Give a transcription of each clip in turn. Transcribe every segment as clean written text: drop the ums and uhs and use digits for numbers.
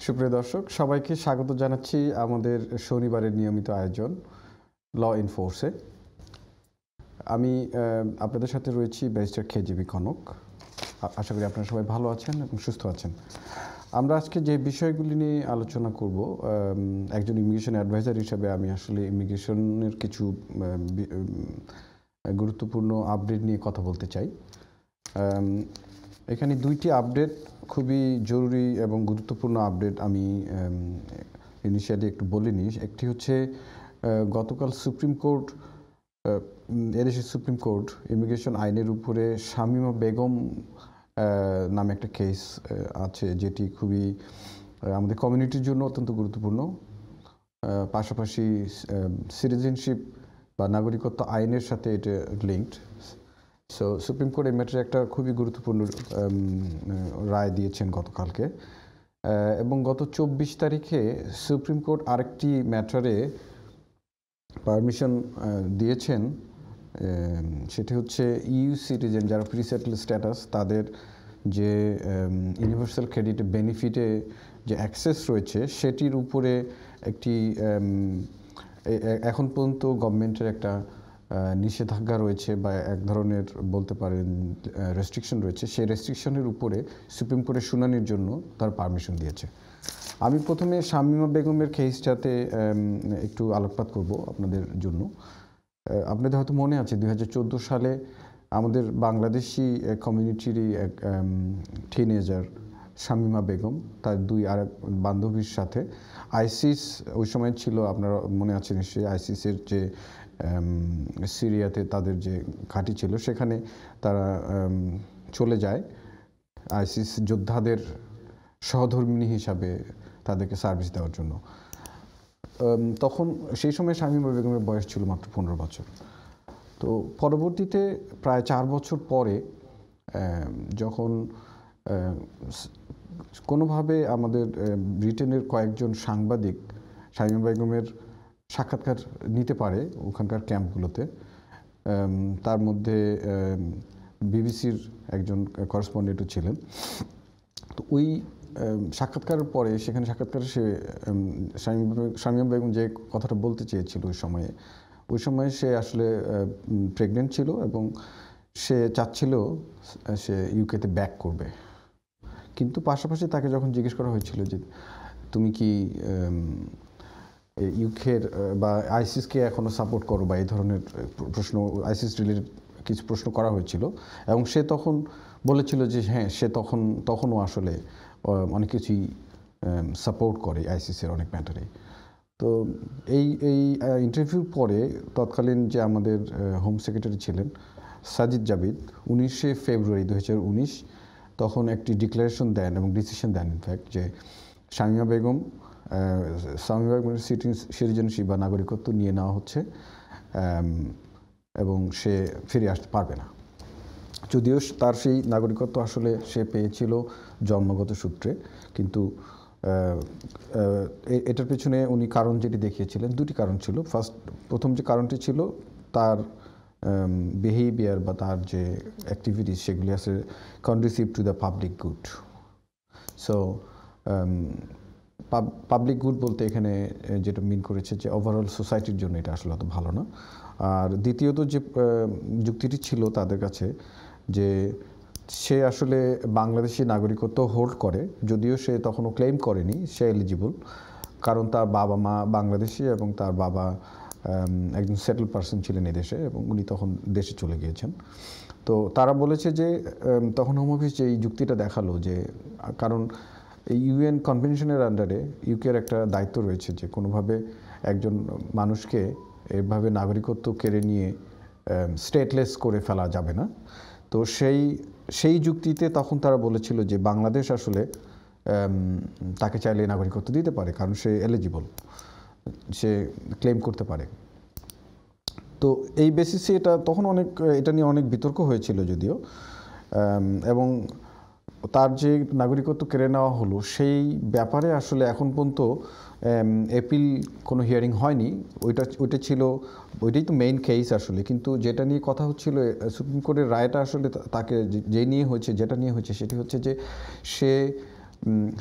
সুপ্রিয় দর্শক সবাইকে স্বাগত জানাচ্ছি আমাদের শনিবারের নিয়মিত আয়োজন ল ইন ফোর্সে। আমি আপনাদের সাথে রয়েছি ব্যারিস্টার কেজিবি কনক। আশা করি আপনারা সবাই ভালো আছেন এবং সুস্থ আছেন। আমরা আজকে যে বিষয়গুলি নিয়ে আলোচনা করব, একজন ইমিগ্রেশন অ্যাডভাইজার হিসেবে আমি আসলে ইমিগ্রেশনের কিছু গুরুত্বপূর্ণ আপডেট নিয়ে কথা বলতে চাই। এখানে দুইটি আপডেট খুবই জরুরি এবং গুরুত্বপূর্ণ আপডেট আমি ইনিশিয়ালি একটু বলে নিই। একটি হচ্ছে গতকাল সুপ্রিম কোর্ট, এদেশের সুপ্রিম কোর্ট ইমিগ্রেশন আইনের উপরে শামীমা বেগম নামে একটা কেস আছে, যেটি খুবই আমাদের কমিউনিটির জন্য অত্যন্ত গুরুত্বপূর্ণ। পাশাপাশি সিটিজেনশিপ বা নাগরিকত্ব আইনের সাথে এটা লিঙ্কড। সো সুপ্রিম কোর্ট এই ম্যাটারে একটা খুবই গুরুত্বপূর্ণ রায় দিয়েছেন গতকালকে, এবং গত 24 তারিখে সুপ্রিম কোর্ট আরেকটি ম্যাটারে পারমিশন দিয়েছেন। সেটি হচ্ছে ইউ সিটিজেন যারা প্রি সেটেল স্ট্যাটাস, তাদের যে ইউনিভার্সাল ক্রেডিট বেনিফিটে যে অ্যাক্সেস রয়েছে সেটির উপরে একটি এখন পর্যন্ত গভর্নমেন্টের একটা নিষেধাজ্ঞা রয়েছে বা এক ধরনের বলতে পারেন রেস্ট্রিকশন রয়েছে। সেই রেস্ট্রিকশনের উপরে সুপ্রিম কোর্টের শুনানির জন্য তার পারমিশন দিয়েছে। আমি প্রথমে শামীমা বেগমের কেসটাতে একটু আলোকপাত করব আপনাদের জন্য। আপনাদের হয়তো মনে আছে 2014 সালে আমাদের বাংলাদেশি কমিউনিটিরই এক টিনেজার শামীমা বেগম তার আরেক বান্ধবীর সাথে আইসিস, ওই সময় ছিল আপনারা মনে আছে নিশ্চয়ই, আইসিসের যে সিরিয়াতে তাদের যে ঘাঁটি ছিল সেখানে তারা চলে যায় আইসিস যোদ্ধাদের সহধর্মিণী হিসাবে তাদেরকে সার্ভিস দেওয়ার জন্য। তখন সেই সময় শামীমা বেগমের বয়স ছিল মাত্র 15 বছর। তো পরবর্তীতে প্রায় 4 বছর পরে যখন কোনোভাবে আমাদের ব্রিটেনের কয়েকজন সাংবাদিক শামীমা বেগমের সাক্ষাৎকার নিতে পারে ওখানকার ক্যাম্পগুলোতে, তার মধ্যে বিবিসির একজন করেসপন্ডেন্টও ছিলেন। তো ওই সাক্ষাৎকারের পরে সেখানে সাক্ষাৎকারে সে শামীমা বেগম যে কথাটা বলতে চেয়েছিল ওই সময়ে সে আসলে প্রেগনেন্ট ছিল এবং সে চাচ্ছিল সে ইউকেতে ব্যাক করবে। কিন্তু পাশাপাশি তাকে যখন জিজ্ঞেস করা হয়েছিল যে তুমি কি ইউকের বা আইসিসকে এখনও সাপোর্ট করো বা এই ধরনের প্রশ্ন, আইসিস রিলেটেড কিছু প্রশ্ন করা হয়েছিল, এবং সে তখন বলেছিল যে হ্যাঁ, সে তখনও আসলে অনেক কিছুই সাপোর্ট করে আইসিসের অনেক ম্যাটারে। তো এই ইন্টারভিউর পরে তৎকালীন যে আমাদের হোম সেক্রেটারি ছিলেন সাজিদ জাবিদ 19শে ফেব্রুয়ারি 2019 তখন একটি ডিক্লারেশন দেন এবং ডিসিশন দেন ইনফ্যাক্ট যে শামীমা বেগমের সিটিজেনশিপ বা নাগরিকত্ব নিয়ে নেওয়া হচ্ছে এবং সে ফিরে আসতে পারবে না। যদিও তার সেই নাগরিকত্ব আসলে সে পেয়েছিল জন্মগত সূত্রে, কিন্তু এটার পেছনে উনি কারণ যেটি দেখিয়েছিলেন, দুটি কারণ ছিল। প্রথম যে কারণটি ছিল তার বিহেভিয়ার বা তার যে অ্যাক্টিভিটিস সেগুলি আছে conducive to the public good. So public good বলতে এখানে যেটা মিন করেছে যে ওভারঅল সোসাইটির জন্য এটা আসলে অত ভালো না। আর দ্বিতীয়ত যে যুক্তিটি ছিল তাদের কাছে যে সে আসলে বাংলাদেশি নাগরিকত্ব হোল্ড করে, যদিও সে তখনও ক্লেম করেনি সে এলিজিবল, কারণ তার বাবা মা বাংলাদেশি এবং তার বাবা একজন সেটেল পারসন ছিলেন এদেশে এবং উনি তখন দেশে চলে গিয়েছেন। তো তারা বলেছে যে তখন হোম অফিস যে এই যুক্তিটা দেখালো যে কারণ এই ইউএন কনভেনশনের আন্ডারে ইউকের একটা দায়িত্ব রয়েছে যে কোনোভাবে একজন মানুষকে এভাবে নাগরিকত্ব কেড়ে নিয়ে স্টেটলেস করে ফেলা যাবে না। তো সেই যুক্তিতে তখন তারা বলেছিল যে বাংলাদেশ আসলে তাকে চাইলে নাগরিকত্ব দিতে পারে, কারণ সে এলিজিবল, সে ক্লেম করতে পারে। তো এই বেসিসে এটা নিয়ে অনেক বিতর্ক হয়েছিল যদিও, এবং তার যে নাগরিকত্ব কেড়ে নেওয়া হলো সেই ব্যাপারে আসলে এখন পর্যন্ত অ্যাপিল কোনো হিয়ারিং হয়নি। ওইটাই তো মেইন কেস আসলে। কিন্তু যেটা নিয়ে কথা হচ্ছিল সুপ্রিম কোর্টের রায়টা আসলে তাকে যেটা নিয়ে হয়েছে সেটি হচ্ছে যে সে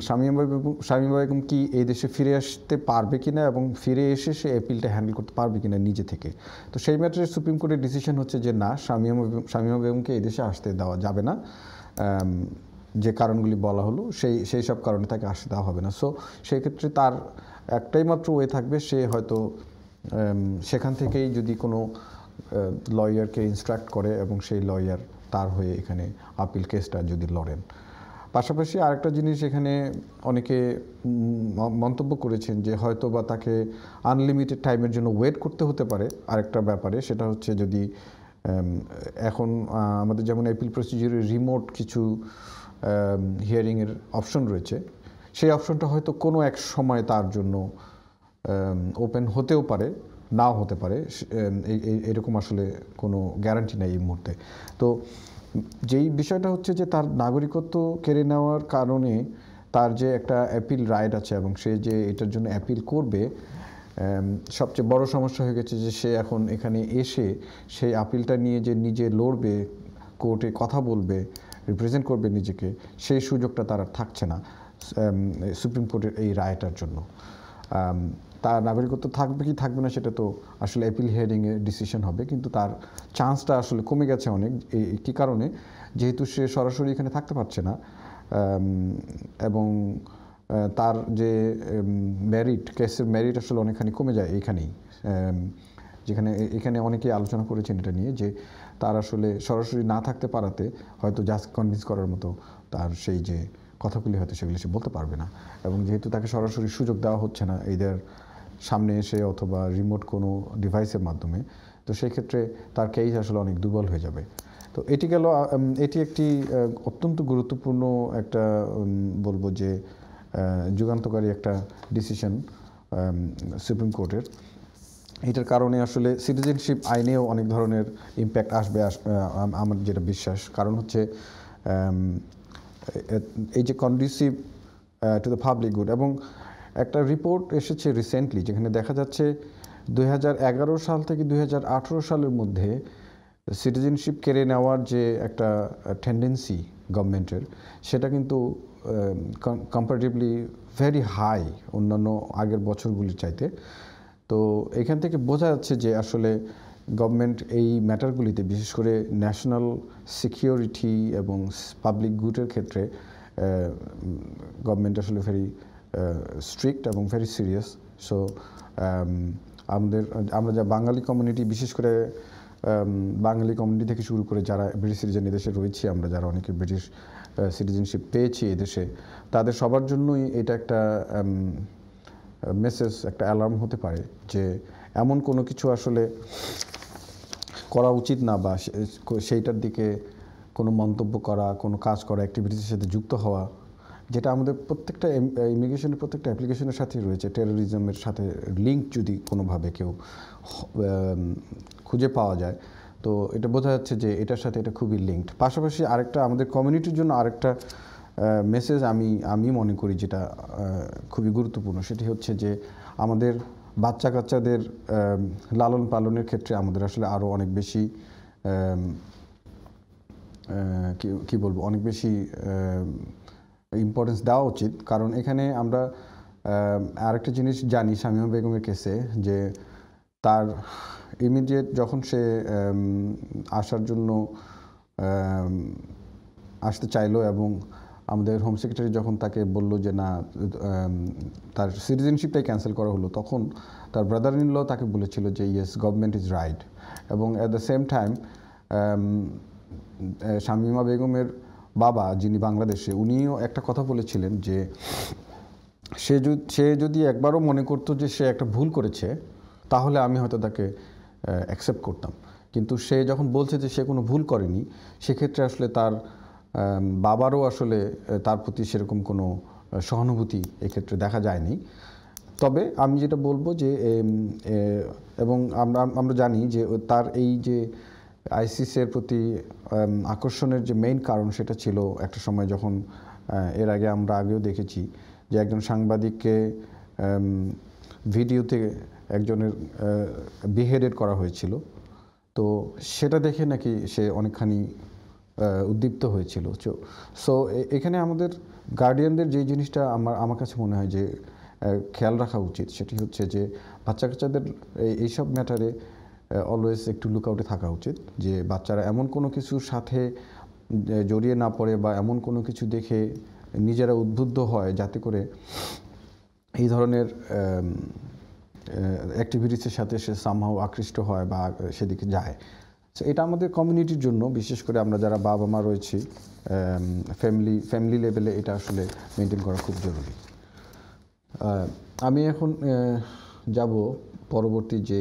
শামীমা বেগম কি এই দেশে ফিরে আসতে পারবে কিনা এবং ফিরে এসে সে অ্যাপিলটা হ্যান্ডেল করতে পারবে কিনা নিজে থেকে। তো সেই ম্যাটারে সুপ্রিম কোর্টের ডিসিশন হচ্ছে যে না, শামীমা বেগমকে এই দেশে আসতে দেওয়া যাবে না। যে কারণগুলি বলা হলো সেই সব কারণে তাকে আসতে দেওয়া হবে না। সো সেই ক্ষেত্রে তার একটাই মাত্র ওয়ে থাকবে, সে হয়তো সেখান থেকেই যদি কোনো লয়ারকে ইনস্ট্রাক্ট করে এবং সেই লয়ার তার হয়ে এখানে আপিল কেসটা যদি লড়েন। পাশাপাশি আরেকটা জিনিস এখানে অনেকে মন্তব্য করেছেন যে হয়তো বা তাকে আনলিমিটেড টাইমের জন্য ওয়েট করতে হতে পারে আরেকটা ব্যাপারে, সেটা হচ্ছে যদি এখন আমাদের যেমন অ্যাপিল প্রসিডিউরে রিমোট কিছু হিয়ারিংয়ের অপশন রয়েছে, সেই অপশনটা হয়তো কোনো এক সময় তার জন্য ওপেন হতেও পারে, নাও হতে পারে, এরকম আসলে কোনো গ্যারান্টি নেই এই মুহূর্তে। তো যেই বিষয়টা হচ্ছে যে তার নাগরিকত্ব কেড়ে নেওয়ার কারণে তার যে একটা অ্যাপিল রাইট আছে এবং সে যে এটার জন্য অ্যাপিল করবে, সবচেয়ে বড় সমস্যা হয়ে গেছে যে সে এখন এখানে এসে সেই আপিলটা নিয়ে যে নিজে লড়বে, কোর্টে কথা বলবে, রিপ্রেজেন্ট করবে নিজেকে, সেই সুযোগটা তার আর থাকছে না সুপ্রিম কোর্টের এই রায়টার জন্য। তার নাগরিকত্ব থাকবে কি থাকবে না সেটা তো আসলে অ্যাপিল হিয়ারিংয়ে ডিসিশন হবে, কিন্তু তার চান্সটা আসলে কমে গেছে অনেক। কী কারণে? যেহেতু সে সরাসরি এখানে থাকতে পারছে না এবং তার যে কেসের মেরিট আসলে অনেকখানি কমে যায় এইখানেই, এখানে অনেকেই আলোচনা করেছেন এটা নিয়ে যে তার আসলে সরাসরি না থাকতে পারাতে হয়তো জাস্ট কনভিন্স করার মতো তার সেই যে কথাগুলি হয়তো সেগুলি সে বলতে পারবে না, এবং যেহেতু তাকে সরাসরি সুযোগ দেওয়া হচ্ছে না এদের সামনে এসে অথবা রিমোট কোনো ডিভাইসের মাধ্যমে, তো সেই ক্ষেত্রে তার কেস আসলে অনেক দুর্বল হয়ে যাবে। তো এটি একটি অত্যন্ত গুরুত্বপূর্ণ একটা বলবো যে যুগান্তকারী একটা ডিসিশন সুপ্রিম কোর্টের। এটার কারণে আসলে সিটিজেনশিপ আইনেও অনেক ধরনের ইম্প্যাক্ট আসবে আমার যেটা বিশ্বাস। কারণ হচ্ছে এই যে conducive to the public good, এবং একটা রিপোর্ট এসেছে রিসেন্টলি যেখানে দেখা যাচ্ছে 2011 সাল থেকে 2018 সালের মধ্যে সিটিজেনশিপ কেড়ে নেওয়ার যে একটা টেন্ডেন্সি গভর্নমেন্টের, সেটা কিন্তু কম্পারেটিভলি ভেরি হাই অন্যান্য আগের বছরগুলির চাইতে। তো এখান থেকে বোঝা যাচ্ছে যে আসলে গভর্নমেন্ট এই ম্যাটারগুলিতে, বিশেষ করে ন্যাশনাল সিকিউরিটি এবং পাবলিক গুডের ক্ষেত্রে গভর্নমেন্ট আসলে ভেরি স্ট্রিক্ট এবং ভেরি সিরিয়াস। সো আমরা যা বাঙালি কমিউনিটি, বিশেষ করে বাঙালি কমিউনিটি থেকে শুরু করে যারা ব্রিটিশ সিটিজেন এদেশে রয়েছে, আমরা যারা অনেকে ব্রিটিশ সিটিজেনশিপ পেয়েছি এদেশে, তাদের সবার জন্যই এটা একটা মেসেজ, একটা অ্যালার্ম হতে পারে যে এমন কোনো কিছু আসলে করা উচিত না, বা সেইটার দিকে কোনো মন্তব্য করা, কোনো কাজ করা, অ্যাক্টিভিটিসের সাথে যুক্ত হওয়া, যেটা আমাদের প্রত্যেকটা ইমিগ্রেশনের প্রত্যেকটা অ্যাপ্লিকেশনের সাথেই রয়েছে। টেরোরিজমের সাথে লিঙ্ক যদি কোনোভাবে কেউ খুঁজে পাওয়া যায়, তো এটা বোঝা যাচ্ছে যে এটার সাথে এটা খুবই লিঙ্কড। পাশাপাশি আরেকটা আমাদের কমিউনিটির জন্য আরেকটা মেসেজ আমি মনে করি যেটা খুবই গুরুত্বপূর্ণ, সেটি হচ্ছে যে আমাদের বাচ্চা কাচ্চাদের লালন পালনের ক্ষেত্রে আমাদের আসলে আরও অনেক বেশি কি বলবো, অনেক বেশি ইম্পর্টেন্স দেওয়া উচিত। কারণ এখানে আমরা আরেকটা জিনিস জানি শামীমা বেগমের কেসে, যে তার ইমিডিয়েট যখন সে আসার জন্য আসতে চাইলো এবং আমাদের হোম সেক্রেটারি যখন তাকে বলল যে না, তার সিটিজেনশিপটাই ক্যান্সেল করা হলো, তখন তার ব্রাদার ইন ল তাকে বলেছিল যে ইয়েস, গভর্নমেন্ট ইজ রাইট। এবং at the same time Shamima বেগমের বাবা, যিনি বাংলাদেশে, উনিও একটা কথা বলেছিলেন যে সে যদি একবারও মনে করতো যে সে একটা ভুল করেছে, তাহলে আমি হয়তো তাকে অ্যাকসেপ্ট করতাম। কিন্তু সে যখন বলছে যে সে কোনো ভুল করেনি, সেক্ষেত্রে আসলে তার বাবারও আসলে তার প্রতি সেরকম কোনো সহানুভূতি এক্ষেত্রে দেখা যায়নি। তবে আমি যেটা বলবো যে এবং আমরা জানি যে তার এই যে আইসিসের প্রতি আকর্ষণের যে মেইন কারণ, সেটা ছিল একটা সময় যখন এর আগে আমরা আগেও দেখেছি যে একজন সাংবাদিককে ভিডিওতে একজনের বিহেডেড করা হয়েছিল। তো সেটা দেখে নাকি সে অনেকখানি উদ্দীপ্ত হয়েছিল। সো এখানে আমাদের গার্ডিয়ানদের যে জিনিসটা আমার কাছে মনে হয় যে খেয়াল রাখা উচিত, সেটি হচ্ছে যে বাচ্চা কাচ্চাদের এইসব ম্যাটারে অলওয়েজ একটু লুকআউটে থাকা উচিত, যে বাচ্চারা এমন কোনো কিছুর সাথে জড়িয়ে না পড়ে বা এমন কোনো কিছু দেখে নিজেরা উদ্বুদ্ধ হয় যাতে করে এই ধরনের অ্যাক্টিভিটিসের সাথে সে সামহাও আকৃষ্ট হয় বা সেদিকে যায়। সো এটা আমাদের কমিউনিটির জন্য, বিশেষ করে আমরা যারা বাবা মা রয়েছি, ফ্যামিলি লেভেলে এটা আসলে মেনটেন করা খুব জরুরি। আমি এখন যাব পরবর্তী যে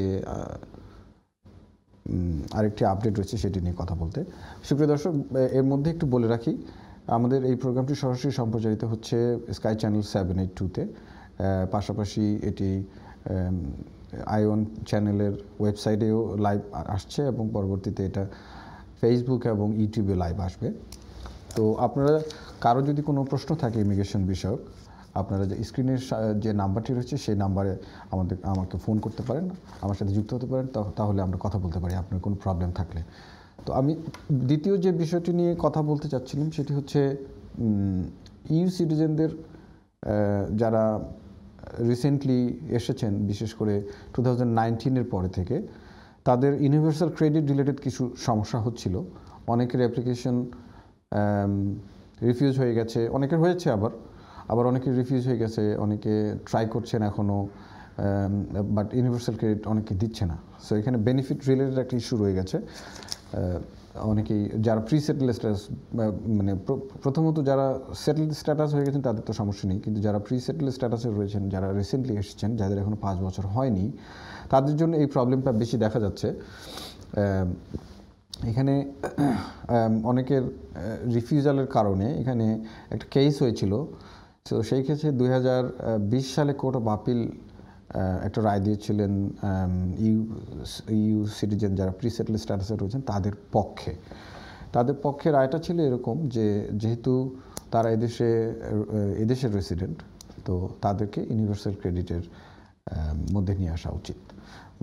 আরেকটি আপডেট রয়েছে সেটি নিয়ে কথা বলতে। সুপ্রিয় দর্শক, এর মধ্যে একটু বলে রাখি, আমাদের এই প্রোগ্রামটি সরাসরি সম্প্রচারিত হচ্ছে স্কাই চ্যানেল 782-তে, পাশাপাশি এটি আইওন চ্যানেলের ওয়েবসাইটেও লাইভ আসছে এবং পরবর্তীতে এটা ফেসবুক এবং ইউটিউবে লাইভ আসবে। তো আপনারা কারো যদি কোনো প্রশ্ন থাকে ইমিগ্রেশন বিষয়ক, আপনারা যে স্ক্রিনের যে নাম্বারটি রয়েছে সেই নাম্বারে আমাকে ফোন করতে পারেন, আমার সাথে যুক্ত হতে পারেন, তাহলে আমরা কথা বলতে পারি আপনার কোনো প্রবলেম থাকলে। তো আমি দ্বিতীয় যে বিষয়টি নিয়ে কথা বলতে চাচ্ছিলাম সেটি হচ্ছে ইউ সিটিজেনদের যারা রিসেন্টলি এসেছেন, বিশেষ করে 2019-এর পরে থেকে তাদের ইউনিভার্সাল ক্রেডিট রিলেটেড কিছু সমস্যা হচ্ছিল। অনেকের অ্যাপ্লিকেশন রিফিউজ হয়ে গেছে, অনেকের হয়েছে আবার অনেকের রিফিউজ হয়ে গেছে, অনেকে ট্রাই করছেন এখনও, বাট ইউনিভার্সাল ক্রেডিট অনেকে দিচ্ছে না। সো এখানে বেনিফিট রিলেটেড একটা ইস্যু রয়ে গেছে। অনেকেই যারা প্রি সেটেল স্ট্যাটাস, মানে প্রথমত যারা সেটেল স্ট্যাটাস হয়ে গেছেন তাদের তো সমস্যা নেই, কিন্তু যারা প্রি সেটেল স্ট্যাটাসে রয়েছেন, যারা রিসেন্টলি এসেছেন, যাদের এখনও 5 বছর হয়নি, তাদের জন্য এই প্রবলেমটা বেশি দেখা যাচ্ছে। এখানে অনেকের রিফিউজালের কারণে এখানে একটা কেস হয়েছিল। তো সেই ক্ষেত্রে 2020 সালে কোর্ট অফ আপিল একটা রায় দিয়েছিলেন ইউ সিটিজেন যারা প্রি সেটেল স্ট্যাটাসে রয়েছেন তাদের পক্ষে রায়টা ছিল এরকম যে যেহেতু তারা এদেশের রেসিডেন্ট, তো তাদেরকে ইউনিভার্সাল ক্রেডিটের মধ্যে নিয়ে আসা উচিত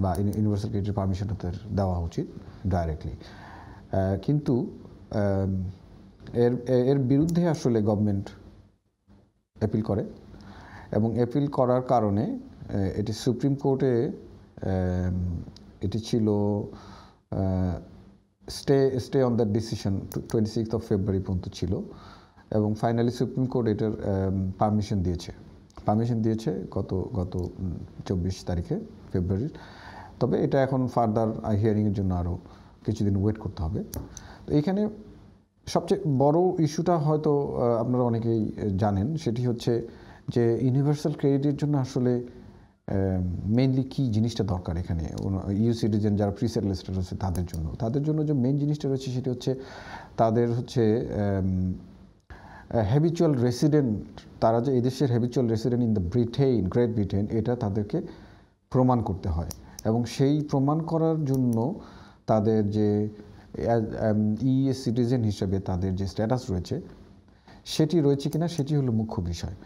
বা ইউনিভার্সাল ক্রেডিটের পারমিশন তাদের দেওয়া উচিত ডাইরেক্টলি। কিন্তু এর বিরুদ্ধে আসলে গভর্নমেন্ট অ্যাপিল করে এবং অ্যাপিল করার কারণে এটি সুপ্রিম কোর্টে এটি ছিল স্টে অন দ্যাট ডিসিশন 26 ফেব্রুয়ারি পর্যন্ত ছিল এবং ফাইনালি সুপ্রিম কোর্ট এটার পারমিশন দিয়েছে গত 24 তারিখে ফেব্রুয়ারির। তবে এটা এখন ফার্দার হিয়ারিংয়ের জন্য আরও কিছুদিন ওয়েট করতে হবে। তো এইখানে সবচেয়ে বড় ইস্যুটা হয়তো আপনারা অনেকেই জানেন, সেটি হচ্ছে যে ইউনিভার্সাল ক্রেডিটের জন্য আসলে মেইনলি কী জিনিসটা দরকার এখানে ইউ সিটিজেন যারা প্রি সেটেল স্ট্যাটাস আছে তাদের জন্য যে মেইন জিনিসটা রয়েছে সেটি হচ্ছে তাদের হচ্ছে হ্যাবিচুয়াল রেসিডেন্ট, তারা যে এই দেশের habitual resident in the great Britain, এটা তাদেরকে প্রমাণ করতে হয় এবং সেই প্রমাণ করার জন্য তাদের যে ইএস সিটিজেন হিসেবে তাদের যে স্ট্যাটাস রয়েছে সেটি রয়েছে কিনা সেটি হলো মুখ্য বিষয়।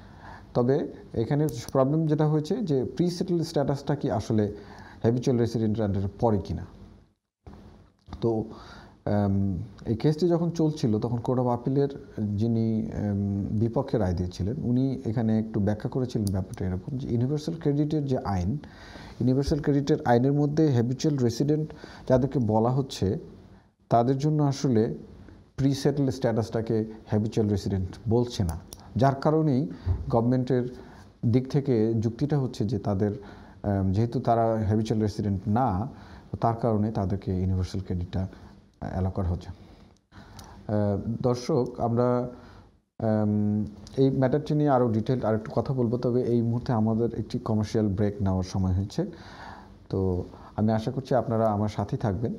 তবে এখানে প্রবলেম যেটা হয়েছে যে প্রি সেটেল স্ট্যাটাসটা কি আসলে হ্যাবিচুয়াল রেসিডেন্টের আন্ডারে পড়ে কিনা। তো এই কেসটি যখন চলছিল তখন কোর্ট অফ আপিলের যিনি বিপক্ষে রায় দিয়েছিলেন উনি এখানে একটু ব্যাখ্যা করেছিলেন ব্যাপারটা এরকম যে ইউনিভার্সাল ক্রেডিটের আইনের মধ্যে হ্যাবিচুয়াল রেসিডেন্ট যাদেরকে বলা হচ্ছে তাদের জন্য আসলে প্রি সেটেল স্ট্যাটাসটাকে হ্যাবিচুয়াল রেসিডেন্ট বলছে না, যার কারণেই গভর্নমেন্টের দিক থেকে যুক্তিটা হচ্ছে যে তাদের যেহেতু তারা হ্যাবিচুয়াল রেসিডেন্ট না, তার কারণে তাদেরকে ইউনিভার্সাল ক্রেডিটটা অ্যালাউ করা হচ্ছে। দর্শক, আমরা এই ম্যাটারটি নিয়ে আরও ডিটেলড আরেকটু কথা বলবো, তবে এই মুহূর্তে আমাদের একটি কমার্শিয়াল ব্রেক নেওয়ার সময় হয়েছে। তো আমি আশা করছি আপনারা আমার সাথেই থাকবেন।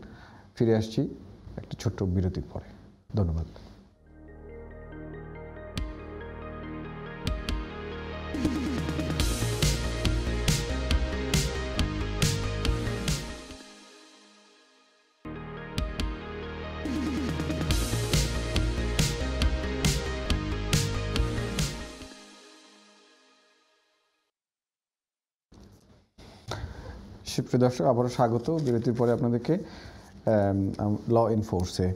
ফিরে আসছি একটা ছোট্ট বিরতির পরে। ধন্যবাদ। সুপ্রিয় দর্শক, আবারও স্বাগত বিরতির পরে আপনাদেরকে। ল ইন ফোর্সে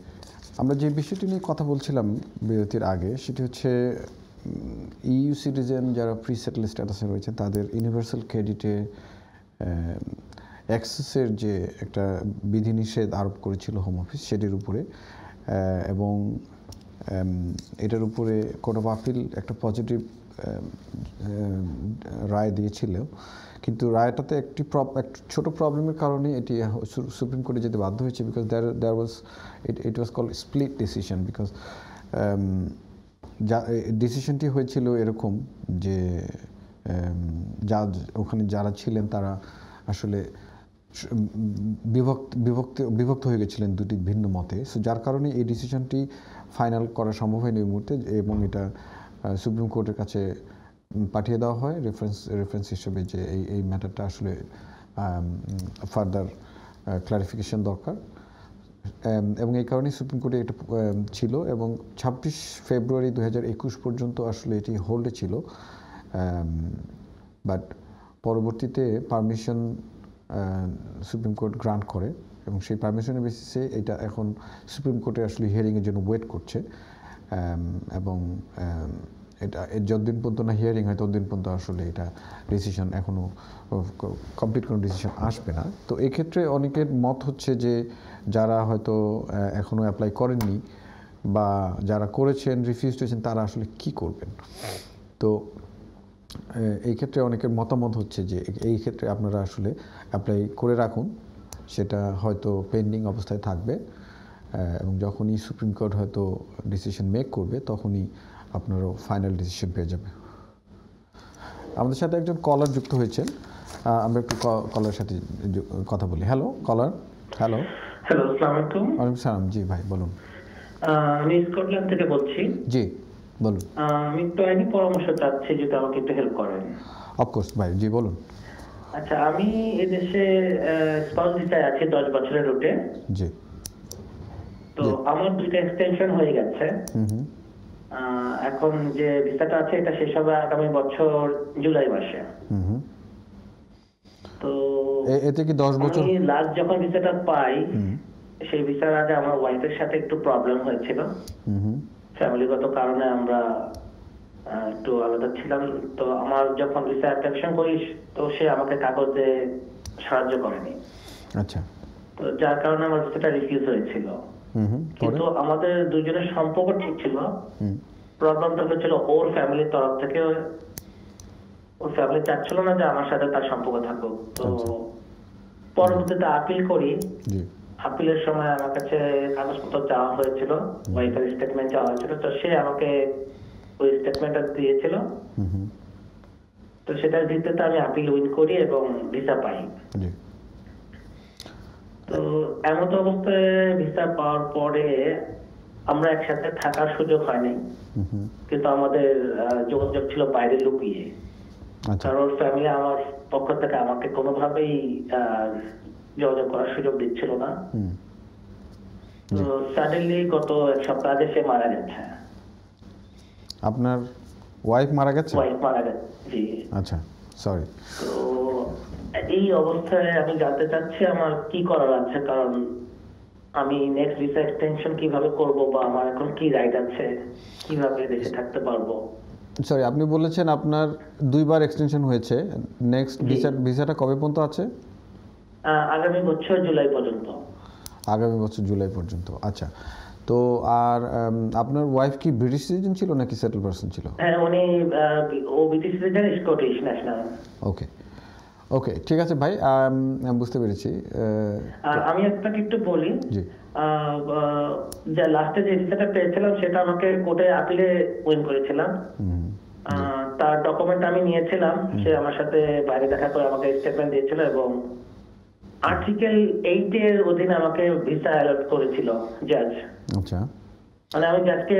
আমরা যে বিষয়টি নিয়ে কথা বলছিলাম বিরতির আগে সেটি হচ্ছে ইইউ সিটিজেন যারা প্রি সেটেল স্ট্যাটাসে রয়েছে তাদের ইউনিভার্সাল ক্রেডিটে অ্যাক্সেসের যে একটা বিধিনিষেধ আরোপ করেছিল হোম অফিস সেটির উপরে, এবং এটার উপরে কোর্ট অফ আপিল একটা পজিটিভ রায় দিয়েছিল, কিন্তু রায়টাতে একটি ছোট প্রবলেমের কারণে এটি সুপ্রিম কোর্টে যেতে বাধ্য হয়েছে, because there was it was called split decision. Because ডিসিশনটি হয়েছিল এরকম যে জাজ ওখানে যারা ছিলেন তারা আসলে বিভক্ত হয়ে গেছিলেন দুটি ভিন্ন মতে। সো যার কারণে এই ডিসিশনটি ফাইনাল করা সম্ভব হয়নি এই মুহূর্তে, এবং এটা সুপ্রিম কোর্টের কাছে পাঠিয়ে দেওয়া হয় রেফারেন্স হিসেবে যে এই ম্যাটারটা আসলে ফার্দার ক্লারিফিকেশন দরকার, এবং এই কারণেই সুপ্রিম কোর্টে এটা ছিল। এবং 26 ফেব্রুয়ারি 2021 পর্যন্ত আসলে এটি হোল্ডে ছিল, বাট পরবর্তীতে পারমিশন সুপ্রিম কোর্ট গ্রান্ট করে, এবং সেই পারমিশনের বেসিসে এটা এখন সুপ্রিম কোর্টে আসলে হিয়ারিংয়ের জন্য ওয়েট করছে, এবং এটা যতদিন পর্যন্ত না হিয়ারিং হয় ততদিন পর্যন্ত আসলে এটা ডিসিশন এখনও কমপ্লিট কোনো ডিসিশন আসবে না। তো এক্ষেত্রে অনেকের মত হচ্ছে যে যারা হয়তো এখনও অ্যাপ্লাই করেননি বা যারা করেছেন রিফিউজ হয়েছেন তারা আসলে কি করবেন। তো এই ক্ষেত্রে অনেকের মতামত হচ্ছে যে এই ক্ষেত্রে আপনারা আসলে অ্যাপ্লাই করে রাখুন, সেটা হয়তো পেন্ডিং অবস্থায় থাকবে, এবং যখনই সুপ্রিম কোর্ট হয়তো ডিসিশন মেক করবে তখনই আপনারও ফাইনাল ডিসিশন পেয়ে যাবে। আমাদের সাথে একজন কলার যুক্ত হয়েছেন, আমরা একটু কলার সাথে কথা বলি। হ্যালো কলার। হ্যালো আসসালামু আলাইকুম। ওয়ালাইকুম সালাম। জি ভাই বলুন। আমি স্কটল্যান্ড থেকে বলছি। জি বলুন। আমি একটু আইনি পরামর্শ চাচ্ছি, যদি আমাকে একটু হেল্প করেন। অফকোর্স ভাই, জি বলুন। আচ্ছা, আমি এদেশে স্পাউস ভিসায় আছি 10 বছরের রুটে। জি। তো আমার দুইটা এক্সটেনশন হয়ে গেছে। এখন যে ভিসাটা আছে এটা শেষ হবে আগামী বছর জুলাই মাসে। তো এতে কি 10 বছর? আমি লাস্ট যখন ভিসাটা পাই সেই ভিসার আগে আমার ওয়াইফের সাথে একটু প্রবলেম হয়েছিল, ফ্যামিলিগত কারণে আমরা একটু আলাদা ছিলাম। তো আমার যখন ভিসা অ্যাপ্লিকেশন করিস তো সে আমাকে কাগজে সাহায্য করেনি। আচ্ছা। তো যার কারণে আমার ভিসাটা রিফিউজ হয়েছিল। কিন্তু আমাদের দুজনের সম্পর্ক ঠিক ছিল। প্রবলেমটা হচ্ছিল ওর ফ্যামিলির তরফ থেকে, ওর ফ্যামিলি চাচ্ছিল না যে আমার সাথে তার সম্পর্ক থাকুক। তো পরবর্তীতে আপিল করি। আপিলের সময় আমার কাছে কাগজপত্র চাওয়া হয়েছিল, ওয়াইফের স্টেটমেন্ট চাওয়া হয়েছিল, তো সে আমাকে ওই স্টেটমেন্টটা দিয়েছিল। তো সেটার ভিত্তিতে আমি আপিল উইন করি এবং ভিসা পাই। তো এমন অবস্থায় ভিসা পাওয়ার পরে আমরা একসাথে থাকার সুযোগ হয়নি, কিন্তু আমাদের যোগাযোগ ছিল বাইরে লুকিয়ে। কারণ ওর ফ্যামিলি আমার পক্ষ থেকে আমাকে কোনোভাবেই যোগাযোগ করার সুযোগ দিচ্ছিল না। তো সাডেনলি গত এক সপ্তাহ আগে সে মারা গেছে। আপনার ওয়াইফ মারা গেছে? ওয়াইফ মারা গেছে, জি। আচ্ছা, সরি। তো এই অবস্থায় আমি জানতে চাচ্ছি আমার কি করার আছে, কারণ আমি নেক্সট ভিসা এক্সটেনশন কিভাবে করব, বা আমার এখন কি রাইট আছে, কিভাবে দেশে থাকতে পারবো। সরি, আপনি বলেছেন আপনার 2 বার এক্সটেনশন হয়েছে, নেক্সট ভিসাটা কবে পর্যন্ত আছে? আগামী বছর জুলাই পর্যন্ত। আগামী বছর জুলাই পর্যন্ত, আচ্ছা। তো আর আপনার ওয়াইফ কি ব্রিটিশ সিটিজেন ছিল নাকি সেটেল পারসন ছিল? হ্যাঁ, উনি ও ব্রিটিশ সিটিজেন, স্কটিশ ন্যাশনাল। ওকে ওকে, ঠিক আছে ভাই, আমি বুঝতে পেরেছি। আমি আপনাকে একটু বলি, জি। যে লাস্টে যে ভিসাটা পেয়েছিলাম সেটা আমাকে কোর্টে আপিলে উইন করেছিলাম। তার ডকুমেন্ট আমি নিয়েছিলাম, সে আমার সাথে বাইরে দেখা করে আমাকে স্টেটমেন্ট দিয়েছিল, এবং আর্টিকেল 8 এর অধীনে আমাকে ভিসা অ্যালট করেছিল জাজ। আচ্ছা। মানে আমি জাজকে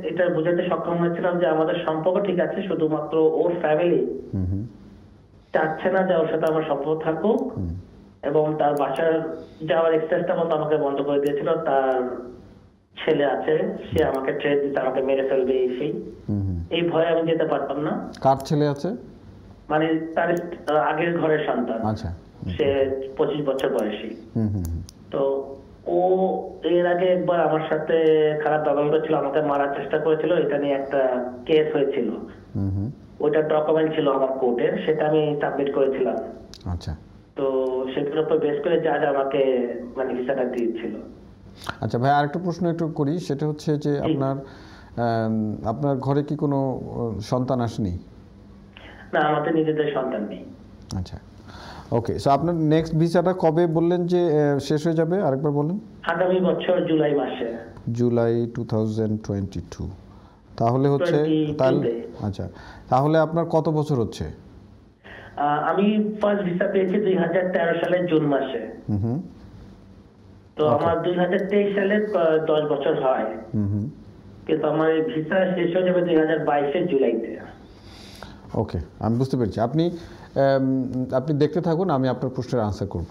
এটা বোঝাতে সক্ষম হয়েছিলাম যে আমাদের সম্পর্ক ঠিক আছে, শুধুমাত্র ওর ফ্যামিলি চাচ্ছে না যে ওর সাথে আমার সম্পর্ক থাকুক, এবং তার বাসার যাওয়ার এক্সেসটা মতো আমাকে বন্ধ করে দিয়েছিল। তার ছেলে আছে, সে আমাকে ট্রেড দিতে আমাকে মেরে ফেলবে, এই ভয়ে আমি যেতে পারতাম না। কার ছেলে আছে? মানে তার আগের ঘরের সন্তান। আচ্ছা। সে 25 বছর বয়সী। তো ও এর আগে একবার আমার সাথে খারাপ ব্যবহার করেছিল, আমাকে মারার চেষ্টা করেছিল, এটা নিয়ে একটা কেস হয়েছিল। ওটা ডকুমেন্ট ছিল আমার কোর্টের, সেটা আমি সাবমিট করেছিলাম। আচ্ছা তো সেটার উপর বেস করে জাজ আমাকে মানে ভিসাটা দিয়েছিল। আচ্ছা ভাই, আরেকটা প্রশ্ন একটু করি, সেটা হচ্ছে যে আপনার ঘরে কি কোনো সন্তান আসেনি? না, আমাদের নিজেদের সন্তান নেই। আচ্ছা, ওকে। সো আপনার নেক্সট ভিসাটা কবে বললেন যে শেষ হয়ে যাবে, আরেকবার বলেন। আগামী বছর জুলাই মাসে। জুলাই 2022। তাহলে হচ্ছে 22 আচ্ছা, তাহলে আপনার কত বছর হচ্ছে? আমি ফার্স্ট ভিসা পেয়েছি 2013 সালের জুন মাসে। তো আমার 2023 সালে 10 বছর হয়। কিন্তু আমার এই ভিসা শেষ হয়ে যাবে 2022 জুলাইতে। ওকে, আমি বুঝতে পেরেছি। আপনি দেখতে থাকুন, আমি আপনার প্রশ্নের আনসার করব।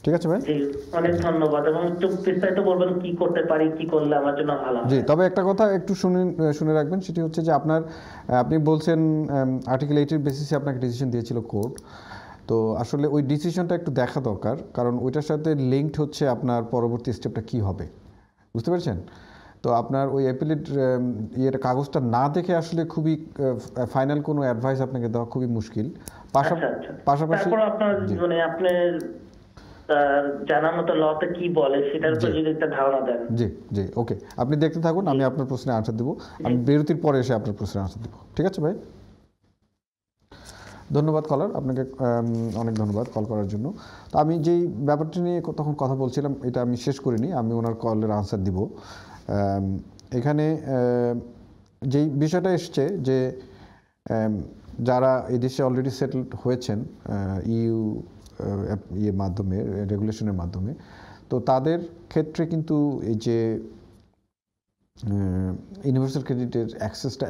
ঠিক আছে ভাই? জি, অনেক ধন্যবাদ। এবং একটু বিস্তারিত বলবেন কি করতে পারি, কি করলে আমার জন্য ভালো হয়। জি, তবে একটা কথা একটু শুনে রাখবেন, সেটি হচ্ছে যে আপনি বলছেন আর্টিকেল 8 এর বেসিসে আপনাকে ডিসিশন দিয়েছিল কোর্ট। তো আসলে ওই ডিসিশনটা একটু দেখা দরকার, কারণ ওইটার সাথে লিঙ্কড হচ্ছে আপনার পরবর্তী স্টেপটা কি হবে। বুঝতে পেরেছেন? তো আপনার ওই অ্যাপিলেট কাগজটা না দেখে আসলে খুবই ফাইনাল কোনো অ্যাডভাইস আপনাকে দেওয়া খুবই মুশকিল। পাশাপাশি তারপর আপনার মানে আপনার জানার মতো লতে কি বলে সেটার উপর যদি একটা ধারণা দেন। জি জি, ওকে, আপনি দেখতে থাকুন, আমি আপনার প্রশ্নের আনসার দেবো। আমি বিরতির পরে এসে আপনার প্রশ্নের আনসার দেবো। ঠিক আছে ভাই? ধন্যবাদ কলার, আপনাকে অনেক ধন্যবাদ কল করার জন্য। তো আমি যেই ব্যাপারটা নিয়ে তখন কথা বলছিলাম, এটা আমি শেষ করিনি, আমি ওনার কলের আনসার দিব। এখানে যেই বিষয়টা এসছে যে যারা এই দেশে অলরেডি সেটেলড হয়েছেন ইউ ইয়ের মাধ্যমে, রেগুলেশনের মাধ্যমে, তো তাদের ক্ষেত্রে কিন্তু এই যে ইউনিভার্সাল ক্রেডিটের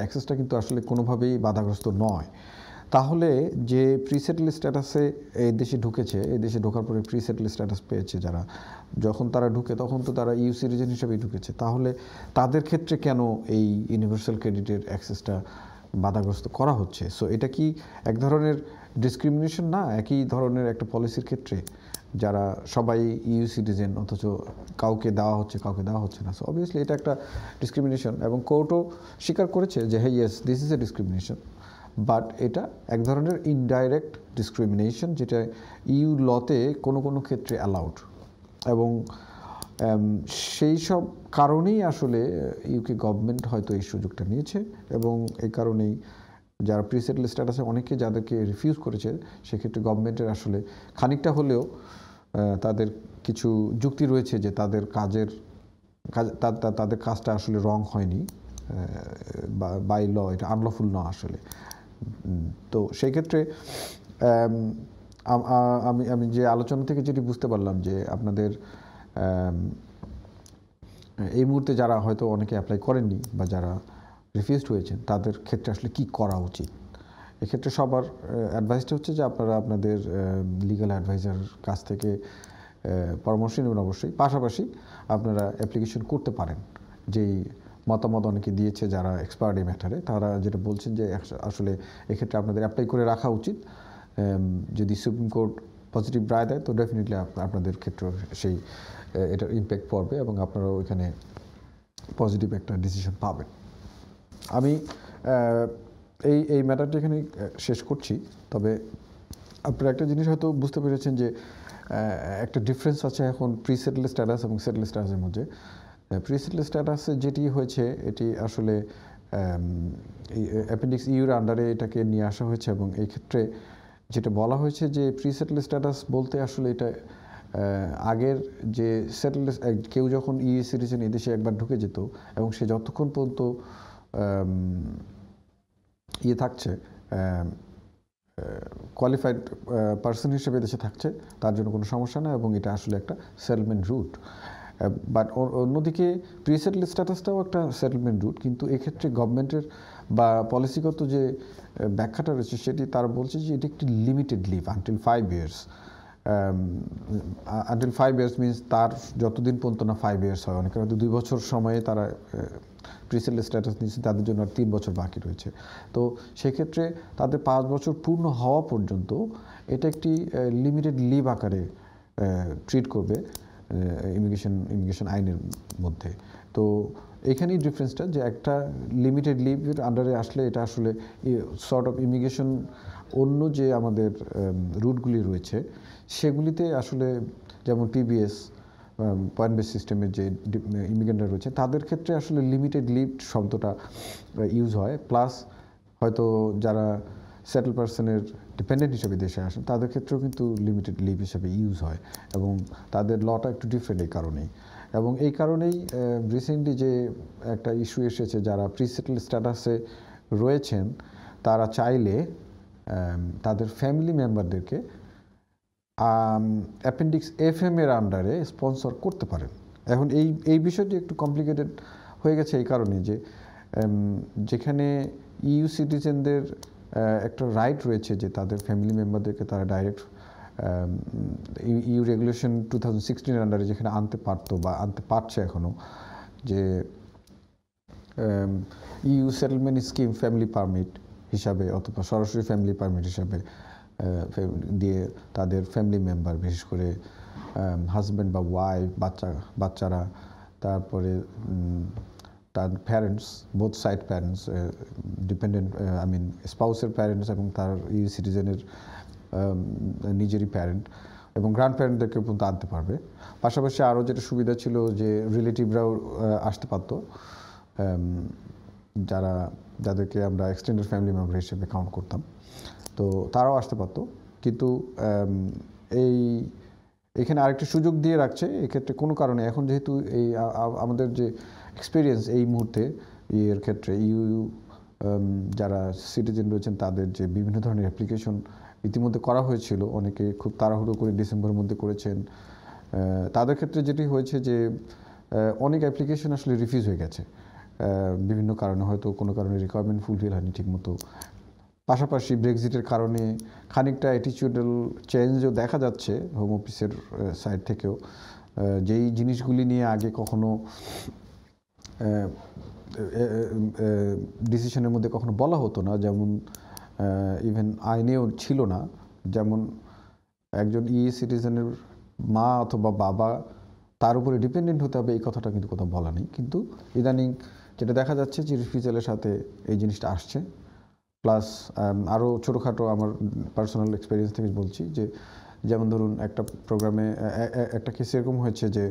অ্যাক্সেসটা কিন্তু আসলে কোনোভাবেই বাধাগ্রস্ত নয়। তাহলে যে প্রিসেটল স্ট্যাটাসে এই দেশে ঢুকেছে, এই দেশে ঢোকার পরে প্রিসেটল স্ট্যাটাস পেয়েছে যারা, যখন তারা ঢুকে তখন তো তারা ইউ সিটিজেন হিসেবেই ঢুকেছে, তাহলে তাদের ক্ষেত্রে কেন এই ইউনিভার্সাল ক্রেডিটের অ্যাক্সেসটা বাধাগ্রস্ত করা হচ্ছে? সো এটা কি এক ধরনের ডিসক্রিমিনেশন না, একই ধরনের একটা পলিসির ক্ষেত্রে, যারা সবাই ইউ সিটিজেন অথচ কাউকে দেওয়া হচ্ছে কাউকে দেওয়া হচ্ছে না? সো অবভিয়াসলি এটা একটা ডিসক্রিমিনেশন, এবং কোর্টও স্বীকার করেছে যে হ্যাঁ, yes, this is a discrimination. But এটা এক ধরনের ইনডাইরেক্ট ডিসক্রিমিনেশন, যেটা ইউ লতে কোনো কোনো ক্ষেত্রে অ্যালাউড, এবং সেই সব কারণেই আসলে ইউকে গভর্নমেন্ট হয়তো এই সুযোগটা নিয়েছে, এবং এই কারণেই যারা প্রিসেটল স্ট্যাটাসে অনেকে যাদেরকে রিফিউজ করেছে, সেক্ষেত্রে গভর্নমেন্টের আসলে খানিকটা হলেও তাদের কিছু যুক্তি রয়েছে যে তাদের তাদের কাজটা আসলে রং হয়নি, বাই ল এটা আনলফুল না আসলে। তো সেই ক্ষেত্রে আমি যে আলোচনা থেকে যেটি বুঝতে পারলাম যে আপনাদের এই মুহূর্তে যারা হয়তো অনেকে অ্যাপ্লাই করেননি বা যারা রিফিউজড হয়েছেন, তাদের ক্ষেত্রে আসলে কি করা উচিত? এক্ষেত্রে সবার অ্যাডভাইসটা হচ্ছে যে আপনারা আপনাদের লিগ্যাল অ্যাডভাইজার কাছ থেকে পরামর্শ নেবেন অবশ্যই। পাশাপাশি আপনারা অ্যাপ্লিকেশন করতে পারেন। যেই মতামত অনেকে দিয়েছে যারা এক্সপার্ট এই ম্যাটারে, তারা যেটা বলছেন যে আসলে এক্ষেত্রে আপনাদের অ্যাপ্লাই করে রাখা উচিত। যদি সুপ্রিম কোর্ট পজিটিভ রায় দেয়, তো ডেফিনেটলি আপনাদের ক্ষেত্রে সেই এটার ইম্প্যাক্ট পড়বে, এবং আপনারাও এখানে পজিটিভ একটা ডিসিশন পাবেন। আমি এই ম্যাটারটি এখানে শেষ করছি। তবে আপনারা একটা জিনিস হয়তো বুঝতে পেরেছেন যে একটা ডিফারেন্স আছে এখন প্রিসেটল স্ট্যাটাস এবং সেটল স্ট্যাটাসের মধ্যে। প্রিসেটল স্ট্যাটাসে যেটি হয়েছে, এটি আসলে অ্যাপেন্ডিক্স ইউর আন্ডারে এটাকে নিয়ে আসা হয়েছে, এবং এই ক্ষেত্রে যেটা বলা হয়েছে যে প্রিসেটল স্ট্যাটাস বলতে আসলে এটা আগের যে সেটেল, কেউ যখন ইউ সিটিজেন এদেশে একবার ঢুকে যেত এবং সে যতক্ষণ পর্যন্ত থাকছে, কোয়ালিফাইড পার্সন হিসেবে দেশে থাকছে, তার জন্য কোনো সমস্যা না, এবং এটা আসলে একটা সেটেলমেন্ট রুট। বাট অন্যদিকে প্রিসেটল স্ট্যাটাসটাও একটা সেটেলমেন্ট রুট, কিন্তু এক্ষেত্রে গভর্নমেন্টের বা পলিসিগত যে ব্যাখ্যাটা রয়েছে সেটি তারা বলছে যে এটি একটি limited leave until 5 years। Until 5 years means তার যতদিন পর্যন্ত না 5 years হয়। অনেকে হয়তো 2 বছর সময়ে তারা প্রিসেটল স্ট্যাটাস নিয়েছে, তাদের জন্য আর 3 বছর বাকি রয়েছে। তো সেক্ষেত্রে তাদের 5 বছর পূর্ণ হওয়া পর্যন্ত এটা একটি লিমিটেড লিভ আকারে ট্রিট করবে, ইমিগ্রেশন আইনের মধ্যে। তো এখানেই ডিফারেন্সটা, যে একটা লিমিটেড লিভের আন্ডারে আসলে এটা আসলে সর্ট অফ ইমিগ্রেশন অন্য যে আমাদের রুটগুলি রয়েছে সেগুলিতে আসলে, যেমন পিবিএস পয়েন্ট বেস সিস্টেমের যে ইমিগ্রেন্টরা রয়েছে তাদের ক্ষেত্রে আসলে লিমিটেড লিভ শব্দটা ইউজ হয়, প্লাস হয়তো যারা সেটেল পার্সনের ডিপেন্ডেন্ট হিসেবে দেশে আসেন তাদের ক্ষেত্রেও কিন্তু লিমিটেড লিভ হিসেবে ইউজ হয়, এবং তাদের লটা একটু ডিফারেন্ট এই কারণেই। এবং এই কারণেই রিসেন্টলি যে একটা ইস্যু এসেছে, যারা প্রিসেটেল স্ট্যাটাসে রয়েছেন তারা চাইলে তাদের ফ্যামিলি মেম্বারদেরকে অ্যাপেন্ডিক্স FM এর আন্ডারে স্পন্সর করতে পারেন। এখন এই বিষয়টি একটু কমপ্লিকেটেড হয়ে গেছে এই কারণে যে যেখানে EU সিটিজেনদের একটা রাইট রয়েছে যে তাদের ফ্যামিলি মেম্বারদেরকে তারা ডাইরেক্ট EU রেগুলেশন 2016 আন্ডারে যেখানে আনতে পারতো বা আনতে পারছে এখনও, যে EU settlement scheme family permit হিসাবে অথবা সরাসরি ফ্যামিলি পারমিট হিসাবে দিয়ে তাদের ফ্যামিলি মেম্বার, বিশেষ করে হাজব্যান্ড বা ওয়াইফ, বাচ্চারা, তারপরে তার parents, both side parents, dependent স্পাউসের প্যারেন্টস এবং তার EU সিটিজেনের নিজেরই প্যারেন্ট এবং গ্র্যান্ড প্যারেন্টদেরকে পর্যন্ত আনতে পারবে। পাশাপাশি আরও যেটা সুবিধা ছিল যে রিলেটিভরাও আসতে পারতো, যাদেরকে আমরা এক্সটেন্ডেড ফ্যামিলি মেম্বার হিসেবে কাউন্ট করতাম, তো তারাও আসতে পারতো। কিন্তু এখানে আরেকটি সুযোগ দিয়ে রাখছে এক্ষেত্রে কোনো কারণে, এখন যেহেতু এই আমাদের যে এক্সপিরিয়েন্স এই মুহূর্তে এর ক্ষেত্রে EU যারা সিটিজেন রয়েছেন তাদের যে বিভিন্ন ধরনের অ্যাপ্লিকেশন ইতিমধ্যে করা হয়েছিল, অনেকে খুব তাড়াহুড়ো করে ডিসেম্বরের মধ্যে করেছেন, তাদের ক্ষেত্রে যেটি হয়েছে যে অনেক অ্যাপ্লিকেশন আসলে রিফিউজ হয়ে গেছে বিভিন্ন কারণে, হয়তো কোনো কারণে রিকোয়ারমেন্ট ফুলফিল হয়নি ঠিকমতো। পাশাপাশি ব্রেক্সিটের কারণে খানিকটা অ্যাটিটিউডাল চেঞ্জও দেখা যাচ্ছে হোম অফিসের সাইড থেকেও, যেই জিনিসগুলি নিয়ে আগে কখনো ডিসিশনের মধ্যে কখনো বলা হতো না, যেমন ইভেন আইনেও ছিল না, যেমন একজন সিটিজেনের মা অথবা বাবা তার উপরে ডিপেন্ডেন্ট হতে হবে এই কথাটা কিন্তু কোথাও বলা নেই। কিন্তু ইদানিং যেটা দেখা যাচ্ছে যে রিফিউজালের সাথে এই জিনিসটা আসছে, প্লাস আরও ছোটোখাটো আমার পার্সোনাল এক্সপিরিয়েন্স থেকে বলছি যে, যেমন ধরুন একটা প্রোগ্রামে একটা কেস এরকম হয়েছে যে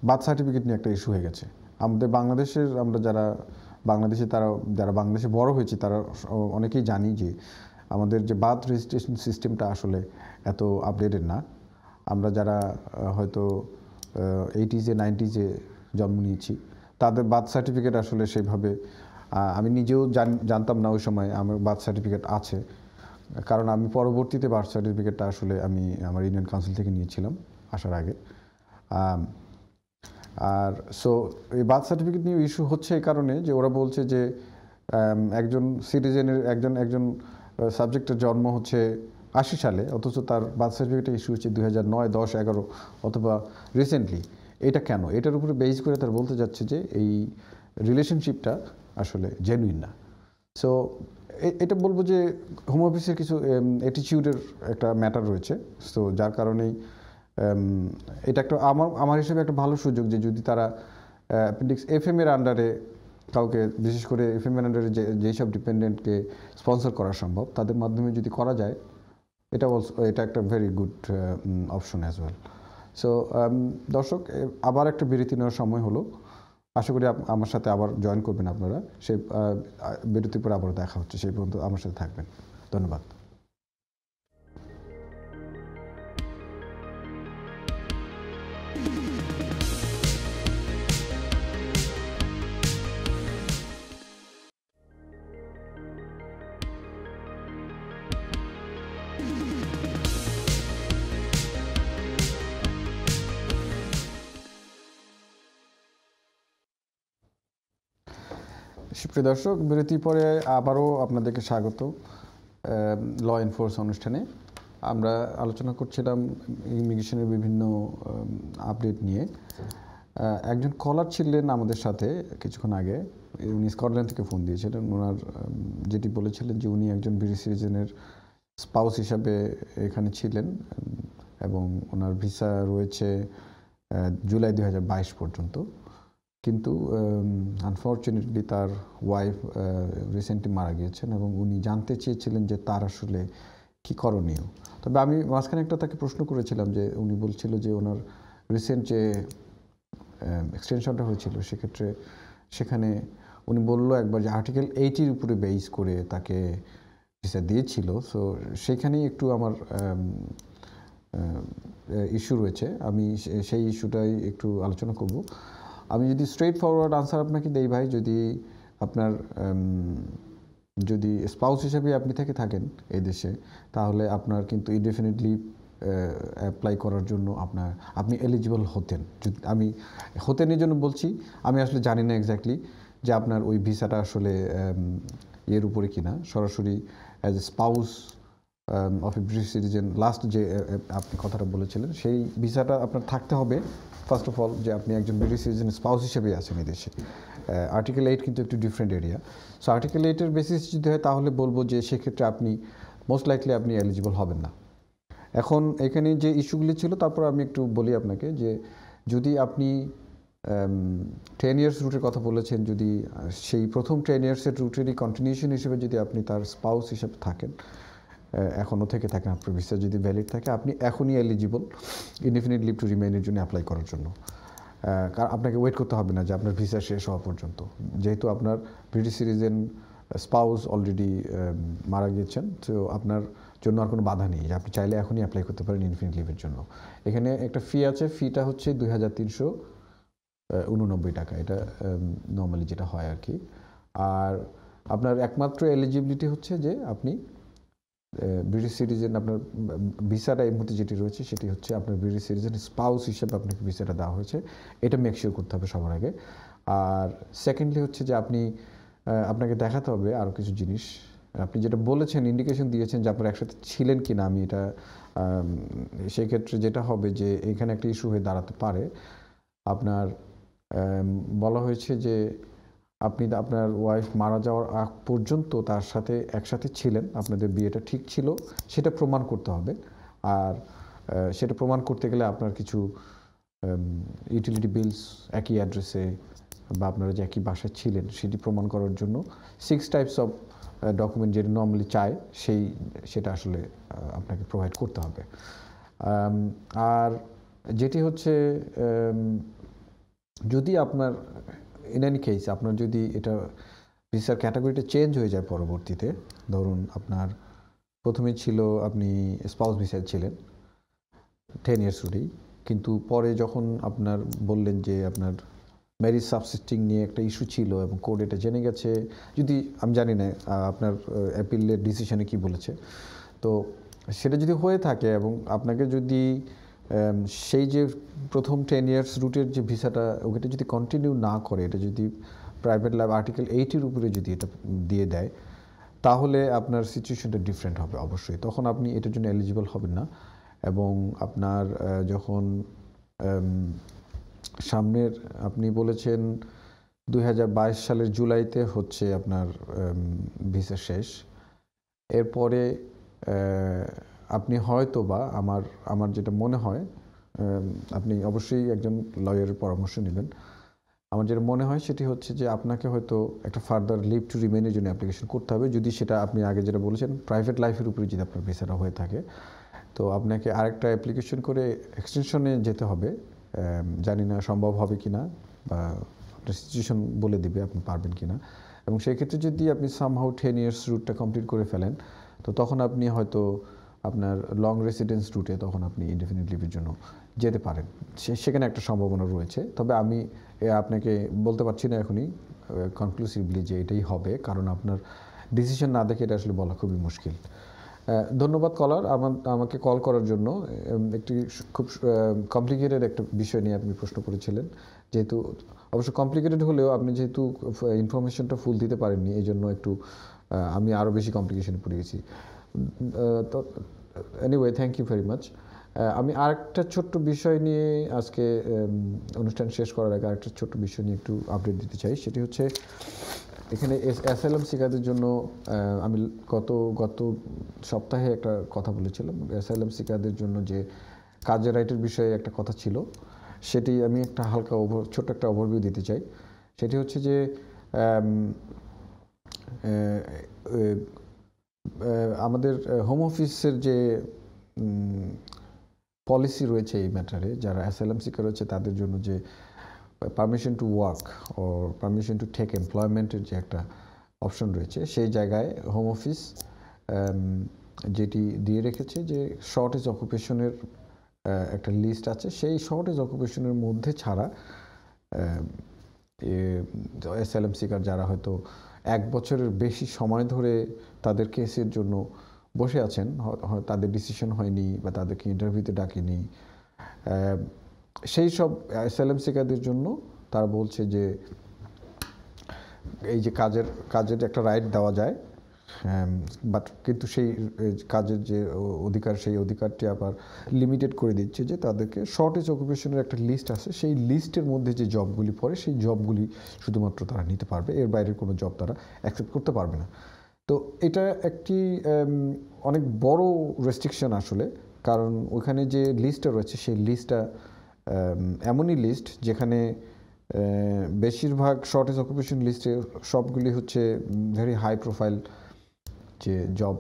বার্থ সার্টিফিকেট নিয়ে একটা ইস্যু হয়ে গেছে। আমাদের বাংলাদেশের, আমরা যারা বাংলাদেশে বড় হয়েছি তারা অনেকেই জানি যে আমাদের যে বার্থ রেজিস্ট্রেশন সিস্টেমটা আসলে এত আপডেটেড না। আমরা যারা হয়তো 80s 90s জন্ম নিয়েছি তাদের বার্থ সার্টিফিকেট আসলে সেভাবে, আমি নিজেও জানতাম না ওই সময় আমার বার্থ সার্টিফিকেট আছে, কারণ আমি পরবর্তীতে বার্থ সার্টিফিকেটটা আসলে আমি আমার ইন্ডিয়ান কাউন্সিল থেকে নিয়েছিলাম আসার আগে। আর সো এই বার্থ সার্টিফিকেট নিয়ে ইস্যু হচ্ছে এই কারণে যে ওরা বলছে যে একজন সিটিজেনের একজন সাবজেক্টের জন্ম হচ্ছে 80 সালে, অথচ তার বার্থ সার্টিফিকেটে ইস্যু হচ্ছে 2009, 10, 11 অথবা রিসেন্টলি। এটা কেন? এটার উপরে বেস করে তারা বলতে যাচ্ছে যে এই রিলেশনশিপটা আসলে জেনুইন না। সো এটা বলবো যে হোম অফিসের কিছু অ্যাটিটিউডের একটা ম্যাটার রয়েছে। সো যার কারণেই এটা একটা আমার হিসেবে একটা ভালো সুযোগ যে যদি তারা অ্যাপেন্ডিক্স FM এর আন্ডারে কাউকে, বিশেষ করে FM এর আন্ডারে যেসব ডিপেন্ডেন্টকে স্পন্সর করা সম্ভব তাদের মাধ্যমে যদি করা যায়, এটা একটা very good option as well. So দর্শক, আবার একটা বিরতি নেওয়ার সময় হলো। আশা করি আমার সাথে আবার জয়েন করবেন আপনারা। সেই বিরতির পর আবার দেখা হচ্ছে, সেই পর্যন্ত আমার সাথে থাকবেন। ধন্যবাদ। সুপ্রিয় দর্শক, বিরতির পরে আবারও আপনাদেরকে স্বাগত ল এনফোর্স অনুষ্ঠানে। আমরা আলোচনা করছিলাম ইমিগ্রেশনের বিভিন্ন আপডেট নিয়ে। একজন কলার ছিলেন আমাদের সাথে কিছুক্ষণ আগে, উনি স্কটল্যান্ড থেকে ফোন দিয়েছিলেন। ওনার যেটি বলেছিলেন যে উনি একজন ব্রিটিশ সিটিজেনের স্পাউস হিসাবে এখানে ছিলেন, এবং ওনার ভিসা রয়েছে জুলাই 2022 পর্যন্ত। কিন্তু আনফর্চুনেটলি তার ওয়াইফ রিসেন্টলি মারা গিয়েছেন এবং উনি জানতে চেয়েছিলেন যে তার আসলে কী করণীয়। তবে আমি মাঝখানে একটা তাকে প্রশ্ন করেছিলাম যে উনি বলছিল যে ওনার রিসেন্ট যে এক্সটেনশনটা হয়েছিল সেখানে উনি বললো একবার যে আর্টিকেল 80 উপরে বেস করে তাকে ভিসা দিয়েছিল। সো সেখানেই একটু আমার ইস্যু রয়েছে, আমি সেই ইস্যুটাই একটু আলোচনা করব। আমি যদি স্ট্রেট ফরওয়ার্ড আনসার আপনাকে দেই ভাই, যদি স্পাউস হিসেবে আপনি থেকে থাকেন এই দেশে, তাহলে আপনার কিন্তু ইনডেফিনিটলি অ্যাপ্লাই করার জন্য আপনি এলিজিবল হতেন। আমি হতেনের জন্য বলছি, আমি আসলে জানি না এক্স্যাক্টলি যে আপনার ওই ভিসাটা আসলে এর উপরে কিনা, সরাসরি as a spouse of A British citizen last যে আপনি কথাটা বলেছিলেন, সেই ভিসাটা আপনার থাকতে হবে ফার্স্ট অফ অল, যে আপনি একজন ব্রিটিশ সিটিজেন স্পাউস হিসেবে আছেন এই দেশে। আর্টিকেল 8 কিন্তু একটু ডিফারেন্ট এরিয়া। সো আর্টিকেল 8-এর বেসিস যদি হয় তাহলে বলবো যে সেক্ষেত্রে আপনি মোস্ট লাইকলি আপনি এলিজিবল হবেন না। এখন এখানে যে ইস্যুগুলি ছিল তারপর আমি একটু বলি আপনাকে যে যদি আপনি 10 ইয়ার্স রুটের কথা বলেছেন, যদি সেই প্রথম 10 ইয়ার্সের রুটেরই কন্টিনিউশন হিসেবে যদি আপনি তার স্পাউস হিসেবে থাকেন, এখনও থেকে থাকেন, আপনার ভিসা যদি ভ্যালিড থাকে, আপনি এখনই এলিজিবল ইনডিফিনিট লিভ টু রিমেইনের জন্য অ্যাপ্লাই করার জন্য। কারণ আপনাকে ওয়েট করতে হবে না যে আপনার ভিসা শেষ হওয়া পর্যন্ত, যেহেতু আপনার ব্রিটিশ সিটিজেন স্পাউস অলরেডি মারা গিয়েছেন। তো আপনার জন্য আর কোনো বাধা নেই, যে আপনি চাইলে এখনই অ্যাপ্লাই করতে পারেন ইনডিফিনিট লিভের জন্য। এখানে একটা ফি আছে, ফিটা হচ্ছে 2389 টাকা, এটা নর্মালি যেটা হয় আর কি। আর আপনার একমাত্র এলিজিবিলিটি হচ্ছে যে আপনি ব্রিটিশ সিটিজেন, আপনার ভিসাটা এই মুহূর্তে যেটি রয়েছে সেটি হচ্ছে আপনার ব্রিটিশ সিটিজেন স্পাউস হিসেবে আপনাকে ভিসাটা দেওয়া হয়েছে, এটা মেক শিওর করতে হবে সবার আগে। আর সেকেন্ডলি হচ্ছে যে আপনাকে দেখাতে হবে আরও কিছু জিনিস। আপনি যেটা বলেছেন, ইন্ডিকেশন দিয়েছেন যে আপনারা একসাথে ছিলেন কি না, আমি এটা সেই ক্ষেত্রে যেটা হবে যে এখানে একটা ইস্যু হয়ে দাঁড়াতে পারে। আপনার বলা হয়েছে যে আপনি আপনার ওয়াইফ মারা যাওয়ার আগ পর্যন্ত তার সাথে একসাথে ছিলেন, আপনাদের বিয়েটা ঠিক ছিল, সেটা প্রমাণ করতে হবে। আর সেটা প্রমাণ করতে গেলে আপনার কিছু ইউটিলিটি বিলস একই অ্যাড্রেসে বা আপনারা যে একই বাসায় ছিলেন সেটি প্রমাণ করার জন্য 6 টাইপস অফ ডকুমেন্ট যেটা নর্মালি চায় সেটা আসলে আপনাকে প্রোভাইড করতে হবে। আর যেটি হচ্ছে যদি আপনার ইন এনি কেস আপনার যদি এটা ভিসার ক্যাটাগরিটা চেঞ্জ হয়ে যায় পরবর্তীতে, ধরুন আপনার প্রথমে ছিল আপনি স্পাউস ভিসায় ছিলেন 10 ইয়ার্স রুটেই, কিন্তু পরে যখন আপনার বললেন যে আপনার ম্যারিজ সাবসিস্টিং নিয়ে একটা ইস্যু ছিল এবং কোর্ট এটা জেনে গেছে, যদি আমি জানি না আপনার অ্যাপিলের ডিসিশনে কি বলেছে, তো সেটা যদি হয়ে থাকে এবং আপনাকে যদি সেই যে প্রথম 10 ইয়ার্স রুটের যে ভিসাটা ওটা যদি কন্টিনিউ না করে, এটা যদি প্রাইভেট লাইফ আর্টিকেল 80-এর উপরে যদি এটা দিয়ে দেয়, তাহলে আপনার সিচুয়েশনটা ডিফারেন্ট হবে অবশ্যই, তখন আপনি এটার জন্য এলিজিবল হবেন না। এবং আপনার যখন সামনের আপনি বলেছেন 2022 সালের জুলাইতে হচ্ছে আপনার ভিসা শেষ, এরপরে আপনি হয়তো বা আমার যেটা মনে হয়, আপনি অবশ্যই একজন লয়ারের পরামর্শ নেবেন। আমার যেটা মনে হয় সেটি হচ্ছে যে আপনাকে হয়তো একটা ফার্দার লিভ টু রিমেইনের জন্য অ্যাপ্লিকেশন করতে হবে, যদি সেটা আপনি আগে যেটা বলেছেন প্রাইভেট লাইফের উপরে যদি আপনার ভিসাটা হয়ে থাকে, তো আপনাকে আরেকটা অ্যাপ্লিকেশন করে এক্সটেনশনে যেতে হবে। জানি না সম্ভব হবে কি না, বা আপনার সিচুয়েশন বলে দিবে আপনি পারবেন কি না। এবং সেই ক্ষেত্রে যদি আপনি সামহাউ 10 ইয়ার্স রুটটা কমপ্লিট করে ফেলেন, তো তখন আপনি হয়তো আপনার লং রেসিডেন্স রুটে তখন আপনি ইনডেফিনিট লিভের জন্য যেতে পারেন, সেখানে একটা সম্ভাবনা রয়েছে। তবে আমি আপনাকে বলতে পারছি না এখনই কনক্লুসিভলি যে এটাই হবে, কারণ আপনার ডিসিশন না দেখে এটা আসলে বলা খুবই মুশকিল। ধন্যবাদ কলার, আমাকে কল করার জন্য। একটি খুব কমপ্লিকেটেড একটা বিষয় নিয়ে আপনি প্রশ্ন করেছিলেন, যেহেতু অবশ্য কমপ্লিকেটেড হলেও আপনি যেহেতু ইনফরমেশনটা ফুল দিতে পারেননি, এই জন্য একটু আমি আরও বেশি কমপ্লিকেশনে পড়ে গেছি। তো anyway, thank you very much. আমি আরেকটা ছোট্ট বিষয় নিয়ে আজকে অনুষ্ঠান শেষ করার আগে আরেকটা ছোট্ট বিষয় নিয়ে একটু আপডেট দিতে চাই। সেটি হচ্ছে এখানে অ্যাসাইলাম সিকারদের জন্য আমি গত সপ্তাহে একটা কথা বলেছিলাম, অ্যাসাইলাম সিকারদের জন্য যে কাজের রাইটের বিষয়ে একটা কথা ছিল, সেটি আমি একটা হালকা ছোট্ট একটা ওভারভিউ দিতে চাই। সেটি হচ্ছে যে আমাদের হোম অফিসের যে পলিসি রয়েছে এই ম্যাটারে, যারা অ্যাসাইলাম সিকার রয়েছে তাদের জন্য যে পারমিশন টু ওয়ার্ক ও পারমিশন টু টেক এমপ্লয়মেন্টের যে একটা অপশন রয়েছে, সেই জায়গায় হোম অফিস যেটি দিয়ে রেখেছে যে শর্টেজ অকুপেশনের একটা লিস্ট আছে, সেই শর্টেজ অকুপেশনের মধ্যে ছাড়া অ্যাসাইলাম সিকার যারা হয়তো 1 বছরের বেশি সময় ধরে তাদের কেসের জন্য বসে আছেন, তাদের ডিসিশন হয়নি বা তাদেরকে ইন্টারভিউতে ডাকেনি, সেই সব অ্যাসাইলাম সিকারদের জন্য তারা বলছে যে এই যে কাজের একটা রাইট দেওয়া যায়, বাট কিন্তু সেই কাজের যে অধিকার, সেই অধিকারটি আবার লিমিটেড করে দিচ্ছে যে তাদেরকে শর্টেজ অকুপেশনের একটা লিস্ট আছে, সেই লিস্টের মধ্যে যে জবগুলি পড়ে সেই জবগুলি শুধুমাত্র তারা নিতে পারবে, এর বাইরের কোনো জব তারা অ্যাকসেপ্ট করতে পারবে না। তো এটা একটি অনেক বড় রেস্ট্রিকশন আসলে, কারণ ওইখানে যে লিস্টটা রয়েছে সেই লিস্টটা এমনই লিস্ট যেখানে বেশিরভাগ শর্টেজ অকুপেশন লিস্টে সবগুলি হচ্ছে ভেরি হাই প্রোফাইল যে জব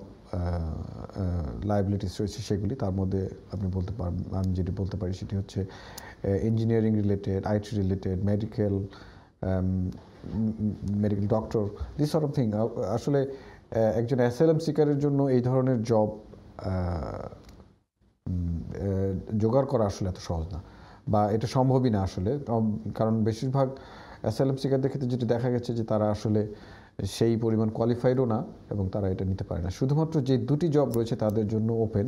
লায়াবিলিটিস রয়েছে সেগুলি। তার মধ্যে আপনি বলতে পারবেন, আমি যেটি বলতে পারি সেটি হচ্ছে engineering related, IT related, medical doctor, this sort of thing. আসলে একজন অ্যাসাইলাম সিকারের জন্য এই ধরনের জব জোগাড় করা আসলে এত সহজ না, বা এটা সম্ভবই না আসলে, কারণ বেশিরভাগ অ্যাসাইলাম সিকারদের ক্ষেত্রে যেটি দেখা গেছে যে তারা আসলে সেই পরিমাণ কোয়ালিফাইডও না এবং তারা এটা নিতে পারে না। শুধুমাত্র যে 2টি জব রয়েছে তাদের জন্য ওপেন,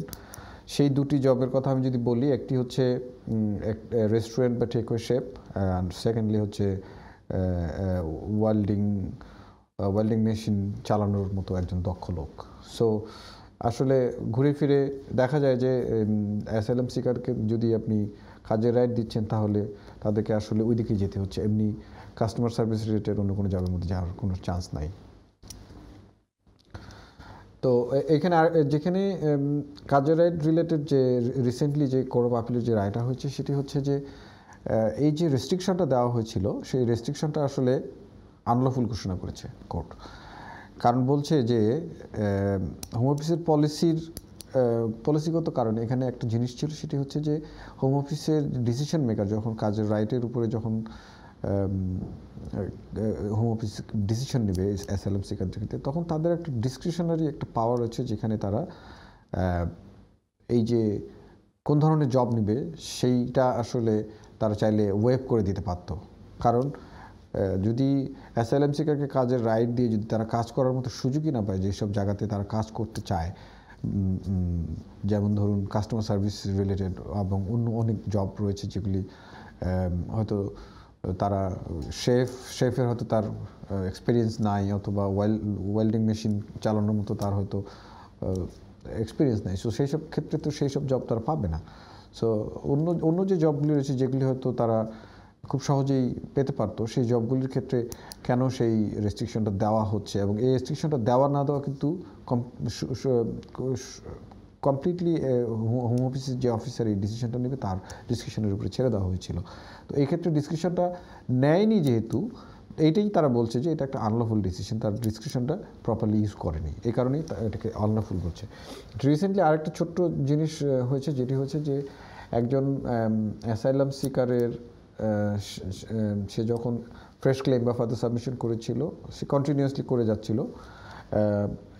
সেই 2টি জবের কথা আমি যদি বলি, একটি হচ্ছে রেস্টুরেন্ট বা টেকওয়ে শেফ, অ্যান্ড সেকেন্ডলি হচ্ছে ওয়েল্ডিং মেশিন চালানোর মতো একজন দক্ষ লোক। সো আসলে ঘুরে ফিরে দেখা যায় যে অ্যাসাইলাম সিকারকে যদি আপনি কাজের রাইট দিচ্ছেন তাহলে তাদেরকে আসলে ওই দিকে যেতে হচ্ছে, এমনি কাস্টমার সার্ভিস রিলেটেড অন্য কোনো জবের মধ্যে যাওয়ার কোনো চান্স নাই। তো এখানে যেখানে কাজের রাইট রিলেটেড যে রিসেন্টলি যে কোর্ট অফ আপিলের যে রায়টা হয়েছে সেটি হচ্ছে যে এই যে রেস্ট্রিকশনটা দেওয়া হয়েছিল সেই রেস্ট্রিকশনটা আসলে আনলফুল ঘোষণা করেছে কোর্ট। কারণ বলছে যে হোম অফিসের পলিসিগত কারণে এখানে একটা জিনিস ছিল, সেটি হচ্ছে যে হোম অফিসের ডিসিশন মেকার যখন কাজের রাইটের উপরে যখন হোম অফিস ডিসিশন নেবে অ্যাসাইলাম সিকারদের ক্ষেত্রে, তখন তাদের একটা ডিসক্রিশনারি একটা পাওয়ার আছে যেখানে তারা এই যে কোন ধরনের জব নেবে সেইটা আসলে তারা চাইলে ওয়েভ করে দিতে পারত। কারণ যদি অ্যাসাইলাম সিকারকে কাজের রাইট দিয়ে যদি তারা কাজ করার মতো সুযোগই না পায়, যেসব জায়গাতে তারা কাজ করতে চায়, যেমন ধরুন কাস্টমার সার্ভিস রিলেটেড এবং অন্য অনেক জব রয়েছে যেগুলি হয়তো তারা শেফের হয়তো তার এক্সপিরিয়েন্স নাই, অথবা ওয়েল্ডিং মেশিন চালানোর মতো তার হয়তো এক্সপিরিয়েন্স নাই, সো সেই সব ক্ষেত্রে তো সেই সব জব তারা পাবে না। সো অন্য যে জবগুলি রয়েছে যেগুলি হয়তো তারা খুব সহজেই পেতে পারতো, সেই জবগুলির ক্ষেত্রে কেন সেই রেস্ট্রিকশনটা দেওয়া হচ্ছে, এবং এই রেস্ট্রিকশনটা দেওয়া না দেওয়া কিন্তু কমপ্লিটলি হোম অফিসের যে অফিসার এই ডিসিশনটা নেবে তার ডিসক্রিপশনের উপরে ছেড়ে দেওয়া হয়েছিল। তো এই ক্ষেত্রে ডিসক্রিপশনটা নেয়নি যেহেতু, এইটাই তারা বলছে যে এটা একটা আনলফুল ডিসিশন, তার ডিসক্রিপশনটা প্রপারলি ইউজ করেনি, এই কারণেই এটাকে আনলফুল বলছে। রিসেন্টলি আরেকটা ছোট্ট জিনিস হয়েছে, যেটি হচ্ছে যে একজন অ্যাসাইলাম সিকারের সে যখন ফ্রেশ ক্লেম বা ফার্দার সাবমিশন করেছিল, সে কন্টিনিউয়াসলি করে যাচ্ছিল,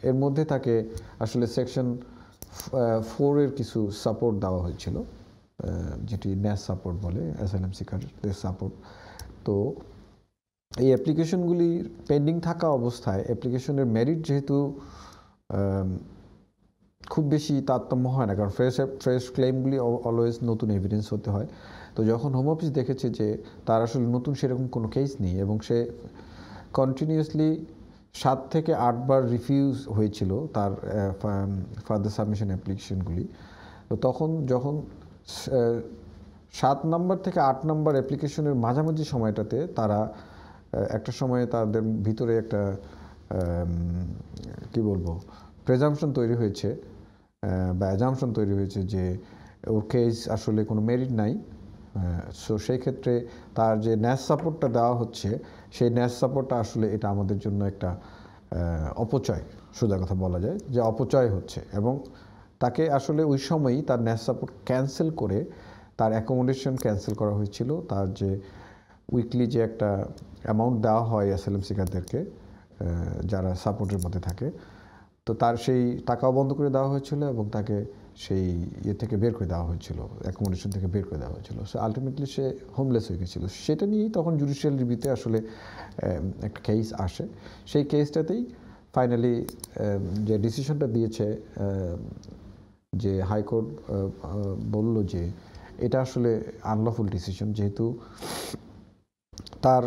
এর মধ্যে তাকে আসলে সেকশন 4 কিছু সাপোর্ট দেওয়া হয়েছিল, যেটি ন্যাস সাপোর্ট বলে, অ্যাসাইলাম সিকারদের সাপোর্ট। তো এই অ্যাপ্লিকেশনগুলি পেন্ডিং থাকা অবস্থায় অ্যাপ্লিকেশনের মেরিট যেহেতু খুব বেশি তারতম্য হয় না, কারণ ফ্রেশ ক্লেমগুলি অলওয়েজ নতুন এভিডেন্স হতে হয়। তো যখন হোম অফিস দেখেছে যে তার আসলে নতুন সেরকম কোনো কেস নেই এবং সে কন্টিনিউয়াসলি 7 থেকে 8 বার রিফিউজ হয়েছিল তার ফার্দার সাবমিশন অ্যাপ্লিকেশনগুলি, তো তখন যখন 7 নম্বর থেকে 8 নম্বর অ্যাপ্লিকেশনের মাঝামাঝি সময়টাতে তারা একটা সময়ে তাদের ভিতরে একটা কি বলবো প্রেজাম্পশন তৈরি হয়েছে বা অ্যাজাম্পশন তৈরি হয়েছে যে ওর কেস আসলে কোনো মেরিট নাই, সো সেই ক্ষেত্রে তার যে ন্যাস সাপোর্টটা দেওয়া হচ্ছে সেই ন্যাস সাপোর্টটা আসলে এটা আমাদের জন্য একটা অপচয়, সোজা কথা বলা যায় যে অপচয় হচ্ছে। এবং তাকে আসলে ওই সময়ই তার ন্যাস সাপোর্ট ক্যান্সেল করে তার অ্যাকোমোডেশন ক্যান্সেল করা হয়েছিল। তার যে উইকলি যে একটা অ্যামাউন্ট দেওয়া হয় অ্যাসাইলাম সিকারদেরকে যারা সাপোর্টের মধ্যে থাকে, তো তার সেই টাকাও বন্ধ করে দেওয়া হয়েছিল এবং তাকে সেই ইয়ে থেকে বের করে দেওয়া হয়েছিল, অ্যাকোমোডেশন থেকে বের করে দেওয়া হয়েছিল। সো আলটিমেটলি সে হোমলেস হয়ে গেছিলো। সেটা নিয়েই তখন জুডিশিয়াল রিভিউতে আসলে একটা কেস আসে। সেই কেসটাতেই ফাইনালি যে ডিসিশনটা দিয়েছে, যে হাইকোর্ট বলল যে এটা আসলে আনলফুল ডিসিশন, যেহেতু তার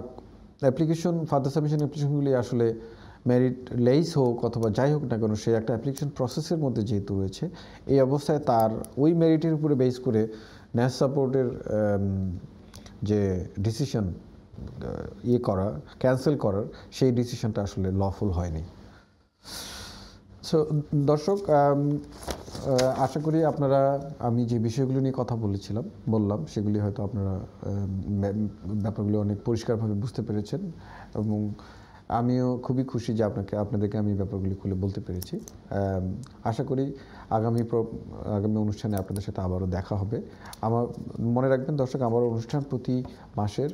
অ্যাপ্লিকেশন, ফার্দার সাবমিশন অ্যাপ্লিকেশনগুলি আসলে মেরিট লেইস হোক অথবা যাই হোক না কেন, সে একটা অ্যাপ্লিকেশন প্রসেসের মধ্যে যেহেতু রয়েছে, এই অবস্থায় তার ওই মেরিটের উপরে বেস করে ন্যাস সাপোর্টের যে ডিসিশন ইয়ে করা, ক্যান্সেল করার, সেই ডিসিশনটা আসলে লফুল হয়নি। সো দর্শক, আশা করি আপনারা আমি যে বিষয়গুলো নিয়ে কথা বললাম সেগুলি হয়তো আপনারা ব্যাপারগুলো অনেক পরিষ্কারভাবে বুঝতে পেরেছেন, এবং আমিও খুবই খুশি যে আপনাদেরকে আমি ব্যাপারগুলি খুলে বলতে পেরেছি। আশা করি আগামী অনুষ্ঠানে আপনাদের সাথে আবারও দেখা হবে। আমার মনে রাখবেন দর্শক, আমার অনুষ্ঠান প্রতি মাসের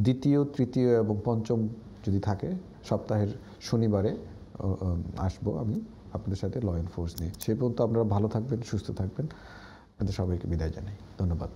দ্বিতীয়, তৃতীয় এবং পঞ্চম যদি থাকে, সপ্তাহের শনিবারে আসবো আমি আপনাদের সাথে ল এনফোর্স নিয়ে। সেই পর্যন্ত আপনারা ভালো থাকবেন, সুস্থ থাকবেন। আপনাদের সবাইকে বিদায় জানাই। ধন্যবাদ।